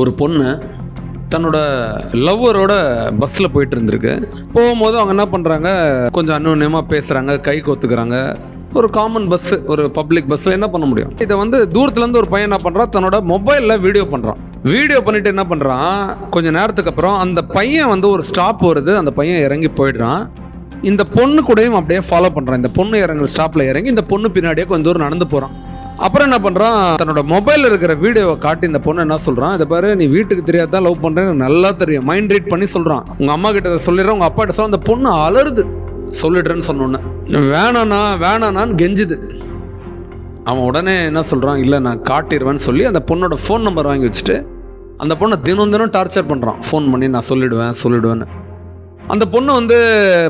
ஒரு பொண்ணு தன்னோட லவ்வரோட பஸ்ஸில் போயிட்டு இருந்திருக்கு. போகும்போது அவங்க என்ன பண்ணுறாங்க, கொஞ்சம் அந்யோன்யமாக பேசுகிறாங்க, கை கோத்துக்கிறாங்க. ஒரு காமன் பஸ்ஸு, ஒரு பப்ளிக் பஸ்ஸில் என்ன பண்ண முடியும்? இதை வந்து தூரத்துலேருந்து ஒரு பையன் என்ன பண்ணுறான், தன்னோட மொபைலில் வீடியோ பண்ணுறான். வீடியோ பண்ணிவிட்டு என்ன பண்ணுறான், கொஞ்சம் நேரத்துக்கு அப்புறம் அந்த பையன் வந்து ஒரு ஸ்டாப் வருது, அந்த பையன் இறங்கி போயிடுறான். இந்த பொண்ணு கூடயும் அப்படியே ஃபாலோ பண்ணுறான். இந்த பொண்ணு இறங்குற ஸ்டாப்பில் இறங்கி இந்த பொண்ணு பின்னாடியே கொஞ்சம் தூரம் நடந்து போகிறான். அப்புறம் என்ன பண்ணுறான், தன்னோட மொபைலில் இருக்கிற வீடியோவை காட்டி இந்த பொண்ணு என்ன சொல்கிறான், இதை பாரு, நீ வீட்டுக்கு தெரியாதான் லவ் பண்ணுறேன்னு எனக்கு நல்லா தெரியும். மைண்ட் ரீட் பண்ணி சொல்கிறான். உங்கள் அம்மா கிட்ட சொல்லிடுறேன், உங்கள் அப்பாட்ட சொல்ல. அந்த பொண்ணு அலருது, சொல்லிடுறேன்னு சொன்னோன்னே. வேணானான்னு கெஞ்சுது. அவன் உடனே என்ன சொல்கிறான், இல்லை நான் காட்டிடுவேன்னு சொல்லி அந்த பொண்ணோட ஃபோன் நம்பர் வாங்கி வச்சுட்டு அந்த பொண்ணை தினம் டார்ச்சர் பண்ணுறான். ஃபோன் பண்ணி நான் சொல்லிடுவேன்னு. அந்த பொண்ணு வந்து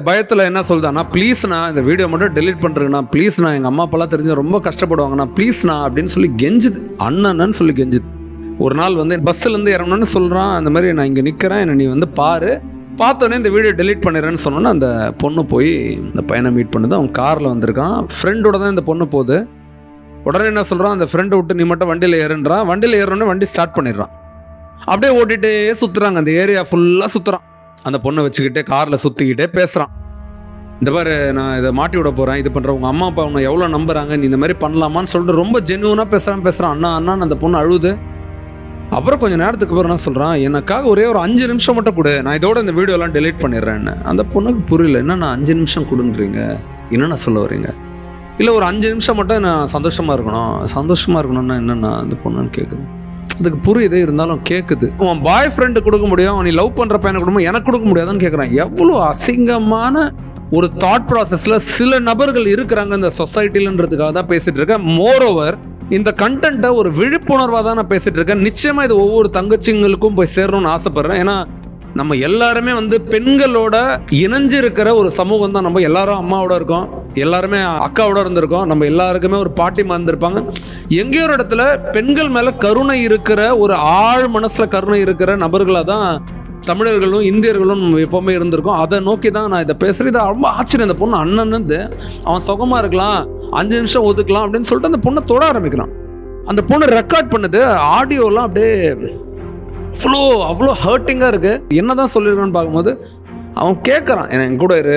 பயத்தில் என்ன சொல்லுதாண்ணா, ப்ளீஸ்ண்ணா இந்த வீடியோ மட்டும் டெலிட் பண்ணுறேங்கண்ணா, ப்ளீஸ்ண்ணா, எங்கள் அம்மா அப்பாலாம் தெரிஞ்சு ரொம்ப கஷ்டப்படுவாங்கண்ணா, ப்ளீஸ்ண்ணா அப்படின்னு சொல்லி கெஞ்சுது. அண்ணன்னு சொல்லி கெஞ்சுது. ஒரு நாள் வந்து பஸ்ஸுலேருந்து இறங்கணுன்னு சொல்கிறான், அந்த மாதிரி நான் இங்கே நிற்கிறேன், என்னை நீ வந்து பாரு, பார்த்தோன்னே இந்த வீடியோ டெலிட் பண்ணிடுறேன்னு சொன்னோன்னே அந்த பொண்ணு போய் இந்த பையனை மீட் பண்ணுது. அவன் காரில் வந்திருக்கான், ஃப்ரெண்டோட தான் இந்த பொண்ணு போகுது. உடனே என்ன சொல்கிறான், அந்த ஃப்ரெண்டை விட்டு நீ மட்டும் வண்டியில் ஏறுன்றான். வண்டியில் ஏறணுன்னே வண்டி ஸ்டார்ட் பண்ணிடுறான். அப்படியே ஓட்டிகிட்டே சுற்றுறாங்க, அந்த ஏரியா ஃபுல்லாக சுற்றுறான். அந்த பொண்ணை வச்சுக்கிட்டே காரில் சுற்றிக்கிட்டே பேசுகிறான். இந்த பாரு, நான் இதை மாட்டி விட போகிறேன், இது பண்ணுறேன், உங்கள் அம்மா அப்பா உன்னை எவ்வளோ நம்புறாங்க, நீ இந்த மாதிரி பண்ணலாமான்னு சொல்லிட்டு ரொம்ப ஜென்யூனாக பேசுகிறான். அண்ணான்னு அந்த பொண்ணு அழுது. அப்புறம் கொஞ்சம் நேரத்துக்கு அப்புறம் என்ன சொல்கிறான், எனக்காக ஒரே ஒரு 5 நிமிஷம் மட்டும் கொடு, நான் இதோட இந்த வீடியோலாம் டெலிட் பண்ணிடுறேன்னு. அந்த பொண்ணுக்கு புரியல, என்னண்ணா 5 நிமிஷம் கொடுன்றீங்க, என்னென்ன சொல்ல வரீங்க? இல்லை ஒரு 5 நிமிஷம் மட்டும் நான் சந்தோஷமாக இருக்கணும்னா என்னென்னா அந்த பொண்ணுன்னு கேட்குது. அதுக்கு புரியுது, இருந்தாலும் கேட்குது. உன் பாய் ஃப்ரெண்டு கொடுக்க முடியும், நீ லவ் பண்ணுற பையனை கொடுக்க எனக்கு கொடுக்க முடியாதுன்னு கேட்குறான். எவ்வளோ அசிங்கமான ஒரு தாட் ப்ராசஸில் சில நபர்கள் இருக்கிறாங்க இந்த சொசைட்டிலன்றதுக்காக தான் பேசிகிட்டு இருக்கேன். மோரோவர் இந்த கண்டென்ட்டை ஒரு விழிப்புணர்வாக தான் நான் பேசிகிட்டு இருக்கேன். நிச்சயமாக இது ஒவ்வொரு தங்கச்சிங்களுக்கும் போய் சேரணும்னு ஆசைப்பட்றேன். ஏன்னா நம்ம எல்லாருமே வந்து பெண்களோட இணைஞ்சு இருக்கிற ஒரு சமூகம் தான். நம்ம எல்லாரும் அம்மாவோட இருக்கோம், எல்லாருமே அக்காவோட இருந்திருக்கோம், நம்ம எல்லாருக்குமே ஒரு பாட்டிமா இருந்திருப்பாங்க. எங்கேயோ ஒரு இடத்துல பெண்கள் மேலே கருணை இருக்கிற, ஒரு ஆழ் மனசில் கருணை இருக்கிற நபர்களாக தான் தமிழர்களும் இந்தியர்களும் எப்போவுமே இருந்திருக்கோம். அதை நோக்கி தான் நான் இதை பேசுகிறேன். இதை ரொம்ப ஆச்சரியம். இந்த பொண்ணு அண்ணன்னு அவன் சுகமாக இருக்கலாம், 5 நிமிஷம் ஒதுக்கலாம் அப்படின்னு சொல்லிட்டு அந்த பொண்ணை தொட ஆரம்பிக்கிறான். அந்த பொண்ணு ரெக்கார்ட் பண்ணுது, ஆடியோலாம் அப்படியே அவ்வளோ ஹர்ட்டிங்காக இருக்குது. என்ன தான் சொல்லியிருக்கான்னு பார்க்கும்போது அவன் கேட்குறான், என் கூட இரு,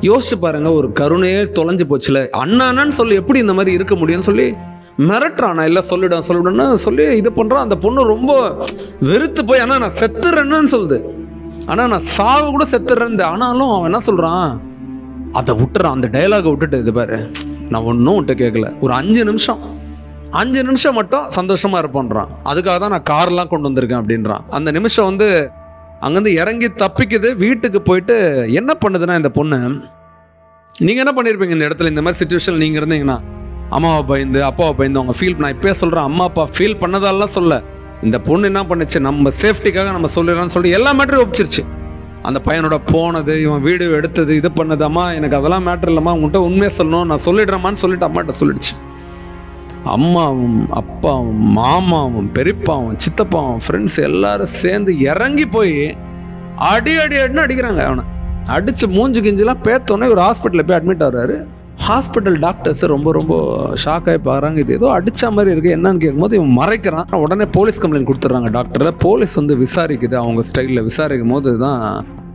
யோசிச்சு பாருங்க, ஒரு கருணையே தொலைஞ்சு போச்சுல, அண்ணான்னு சொல்லி எப்படி இந்த மாதிரி இருக்க முடியும்னு சொல்லி மிரட்டுறான். நான் இல்லை சொல்லிடுன்னு சொல்லி இது பண்ணுறான். அந்த பொண்ணு ரொம்ப வெறுத்து போய், ஆனால் நான் செத்துறேன்னு சொல்லுது, ஆனால் நான் சாவு கூட செத்துறேன். ஆனாலும் அவன் என்ன சொல்கிறான், அதை விட்டுறான், அந்த டைலாகை விட்டுட்டு, இது பாரு, நான் ஒன்றும் விட்டு கேட்கல, ஒரு 5 நிமிஷம் மட்டும் சந்தோஷமாக இருப்போன்றான். அதுக்காக தான் நான் கார்லாம் கொண்டு வந்திருக்கேன் அப்படின்றான். அந்த நிமிஷம் வந்து அங்கேருந்து இறங்கி தப்பிக்குது. வீட்டுக்கு போயிட்டு என்ன பண்ணுதுன்னா, இந்த பொண்ணு, நீங்கள் என்ன பண்ணியிருப்பீங்க இந்த இடத்துல, இந்த மாதிரி சுச்சுவேஷன் நீங்கள் இருந்தீங்கன்னா, அம்மாவை பயந்து அப்பாவை பயந்து அவங்க ஃபீல், நான் இப்போயே சொல்கிறேன், அம்மா அப்பா ஃபீல் பண்ணதாலாம் சொல்ல, இந்த பொண்ணு என்ன பண்ணுச்சு, நம்ம சேஃப்டிக்காக நம்ம சொல்லிடலாம்னு சொல்லி எல்லா மேட்டரும் ஒப்பிச்சிருச்சு. அந்த பையனோட போனது, இவன் வீடியோ எடுத்தது, இது பண்ணது, அம்மா எனக்கு அதெல்லாம் மேட்ரு இல்லைம்மா, உங்கள்கிட்ட உண்மையை சொல்லணும், நான் சொல்லிடுறேம்மான்னு சொல்லிட்டு அம்மாட்ட சொல்லிடுச்சு. அம்மாவும் அப்பாவும் மாமாவும் பெரியப்பாவும் சித்தப்பாவும் ஃப்ரெண்ட்ஸ் எல்லாரும் சேர்ந்து இறங்கி போய் அடின்னு அடிக்கிறாங்க. அவனை அடித்து மூஞ்சு கிஞ்சிலாம் பேத்தோன்னே ஒரு ஹாஸ்பிட்டலில் போய் அட்மிட் ஆகிறாரு. ஹாஸ்பிட்டல் டாக்டர்ஸ் ரொம்ப ஷாக் ஆகி பாருங்க, இது ஏதோ அடித்த மாதிரி இருக்குது, என்னன்னு கேட்கும்போது இவன் மறைக்கிறான். உடனே போலீஸ் கம்ப்ளைண்ட் கொடுத்துட்றாங்க டாக்டரை. போலீஸ் வந்து விசாரிக்குது. அவங்க ஸ்டைலில் விசாரிக்கும் போது தான்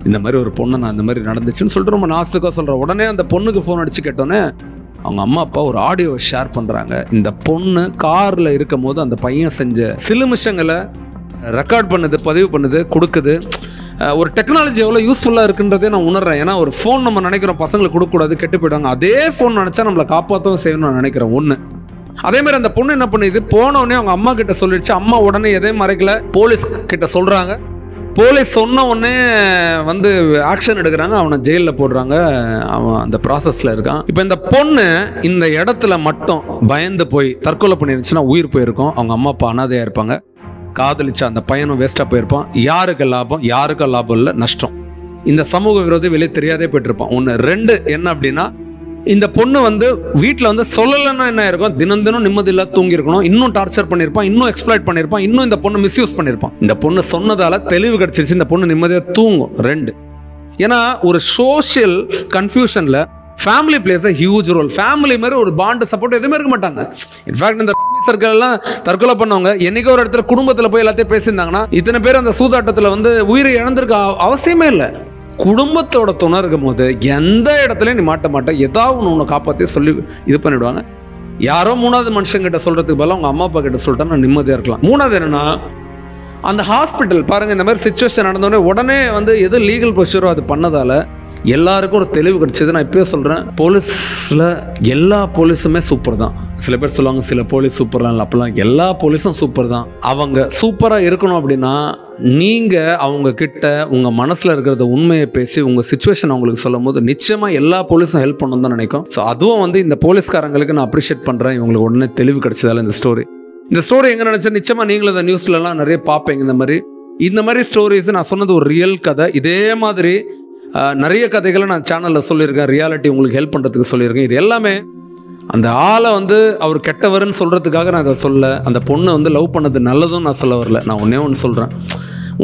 இந்த மாதிரி ஒரு பொண்ணை நான் இந்த மாதிரி நடந்துச்சுன்னு சொல்லிட்டு ரொம்ப நாசுக்காக சொல்கிறேன். உடனே அந்த பொண்ணுக்கு ஃபோன் அடித்து கேட்டோன்னே அவங்க அம்மா அப்பா ஒரு ஆடியோ ஷேர் பண்ணுறாங்க. இந்த பொண்ணு காரில் இருக்கும் போது அந்த பையன் செஞ்ச சிலுமிஷங்களை ரெக்கார்ட் பண்ணுது, பதிவு பண்ணுது, கொடுக்குது. ஒரு டெக்னாலஜி எவ்வளோ யூஸ்ஃபுல்லாக இருக்குன்றதே நான் உணர்றேன். ஏன்னா ஒரு ஃபோன் நம்ம நினைக்கிறோம் பசங்களுக்கு கொடுக்கக்கூடாது, கெட்டு போயிடுவாங்க. அதே ஃபோன் நினச்சா நம்மளை காப்பாற்றவும் செய்யணும்னு நான் நினைக்கிறேன். ஒன்று, அதேமாதிரி அந்த பொண்ணு என்ன பண்ணுது, போனோடனே அவங்க அம்மா கிட்ட சொல்லிடுச்சு. அம்மா உடனே எதையும் மறைக்கல, போலீஸ் கிட்ட சொல்கிறாங்க. போலீஸ் சொன்ன உடனே வந்து ஆக்ஷன் எடுக்கிறாங்க, அவனை ஜெயிலில் போடுறாங்க. அவன் அந்த ப்ராசஸில் இருக்கான். இப்போ இந்த பொண்ணு இந்த இடத்துல மட்டும் பயந்து போய் தற்கொலை பண்ணிருந்துச்சுன்னா உயிர் போயிருக்கும். அவங்க அம்மா அப்பா அனாதையாக இருப்பாங்க. காதலிச்சா அந்த பையனும் வேஸ்ட்டாக போயிருப்பான். யாருக்கு லாபம்? யாருக்கும் லாபம் இல்லை, நஷ்டம். இந்த சமூக விரோதி வெளியே தெரியாதே போயிட்டுருப்பான். 1. 2 என்ன அப்படின்னா, இந்த பொண்ணு வந்து வீட்டில் வந்து சொல்லலைன்னா என்ன இருக்கும், தினம் நிம்மதி இல்லாத தூங்கியிருக்கணும், இன்னும் டார்ச்சர் பண்ணியிருப்பான், இன்னும் எக்ஸ்ப்ளாய்ட் பண்ணியிருப்பான், இன்னும் இந்த பொண்ணு மிஸ்யூஸ் பண்ணியிருப்பான். இந்த பொண்ணு சொன்னதால தெளிவு கிடச்சிருச்சு, இந்த பொண்ணு நிம்மதியாக தூங்கும். 2, ஏன்னா ஒரு சோஷியல் கன்ஃபியூஷனில் family plays a huge role. Family மாதிரி ஒரு பாண்டு சப்போர்ட் எதுவுமே இருக்க மாட்டாங்க. இன்ஃபேக்ட் இந்த சர்க்கிள் எல்லாம் தற்கொலை பண்ணவங்க என்னைக்கோ ஒரு இடத்துல குடும்பத்தில் போய் எல்லாத்தையும் பேசியிருந்தாங்கன்னா இத்தனை பேர் அந்த சூதாட்டத்தில் வந்து உயிரை இழந்திருக்க அவசியமே இல்லை. குடும்பத்தோட துணை இருக்கும் போது எந்த இடத்துலையும் நீ மாட்ட ஏதாவது ஒன்று காப்பாற்றி சொல்லி இது பண்ணிவிடுவாங்க. யாரோ மூணாவது மனுஷங்கிட்ட சொல்கிறதுக்கு பதிலாக அவங்க அம்மா அப்பா கிட்ட சொல்லிட்டா நான் நிம்மதியாக இருக்கலாம். மூணாவது என்னென்னா, அந்த ஹாஸ்பிட்டல் பாருங்கள், இந்த மாதிரி சிச்சுவேஷன் நடந்தோடனே உடனே வந்து எது லீகல் ப்ரொசீஜரோ அது பண்ணதால் எல்லாருக்கும் ஒரு தெளிவு கிடைச்சது. நான் இப்போயே சொல்கிறேன், போலீஸில் எல்லா போலீஸுமே சூப்பர் தான். சில பேர் சொல்லுவாங்க சில போலீஸ் சூப்பர்லாம் இல்லை, அப்படிலாம் எல்லா போலீஸும் சூப்பர் தான். அவங்க சூப்பராக இருக்கணும் அப்படின்னா நீங்கள் அவங்கக்கிட்ட உங்கள் மனசில் இருக்கிறத உண்மையை பேசி உங்கள் சுச்சுவேஷன் அவங்களுக்கு சொல்லும் போது நிச்சயமாக எல்லா போலீஸும் ஹெல்ப் பண்ணணும் தான் நினைக்கும். ஸோ அதுவும் வந்து இந்த போலீஸ்காரங்களுக்கு நான் அப்ரிஷியேட் பண்ணுறேன். இவங்களுக்கு உடனே தெளிவு கிடைச்சதால இந்த ஸ்டோரி எங்கே நினச்சா நிச்சயமாக நீங்களும் இந்த நியூஸ்லலாம் நிறைய பார்ப்பீங்க. இந்த மாதிரி ஸ்டோரிஸ் நான் சொன்னது ஒரு ரியல் கதை. இதே மாதிரி நிறைய கதைகளை நான் சேனலில் சொல்லியிருக்கேன். ரியாலிட்டி உங்களுக்கு ஹெல்ப் பண்ணுறதுக்கு சொல்லியிருக்கேன். இது எல்லாமே அந்த ஆளை வந்து அவர் கெட்டவர்னு சொல்கிறதுக்காக நான் அதை சொல்ல, அந்த பொண்ணை வந்து லவ் பண்ணது நல்லதும் நான் சொல்ல வரல. நான் ஒன்றே ஒன்று சொல்கிறேன்,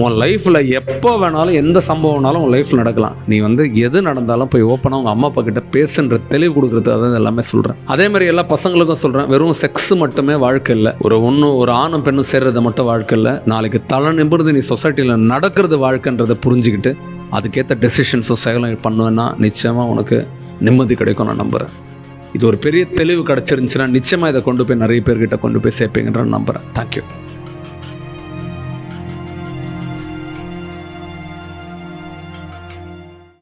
உன் லைஃப்பில் எப்போ வேணாலும் எந்த சம்பவம் வேணாலும் உன் லைஃப்பில் நடக்கலாம். நீ வந்து எது நடந்தாலும் போய் ஓப்பனாக உங்கள் அம்மா அப்பா கிட்ட பேசுன்ற தெளிவு கொடுக்குறது அதான் எல்லாமே சொல்கிறேன். அதே மாதிரி எல்லா பசங்களுக்கும் சொல்கிறேன், வெறும் செக்ஸ் மட்டுமே வாழ்க்கை இல்லை. ஒரு ஆணும் பெண்ணும் சேர்றது மட்டும் வாழ்க்கை இல்லை. நாளைக்கு தலை நிமிர்ந்து நீ சொசைட்டியில் நடக்கிறது வாழ்க்கைன்றதை புரிஞ்சுக்கிட்டு அதுக்கேற்ற டெசிஷன்ஸும் செயலும் பண்ணுவேன்னா நிச்சயமாக உனக்கு நிம்மதி கிடைக்கும் நான் நம்புகிறேன். இது ஒரு பெரிய தெளிவு கிடச்சிருந்துச்சுன்னா நிச்சயமாக இதை கொண்டு போய் நிறைய பேர்கிட்ட கொண்டு போய் சேர்ப்பீங்கன்ற நம்புகிறேன். தேங்க்யூ.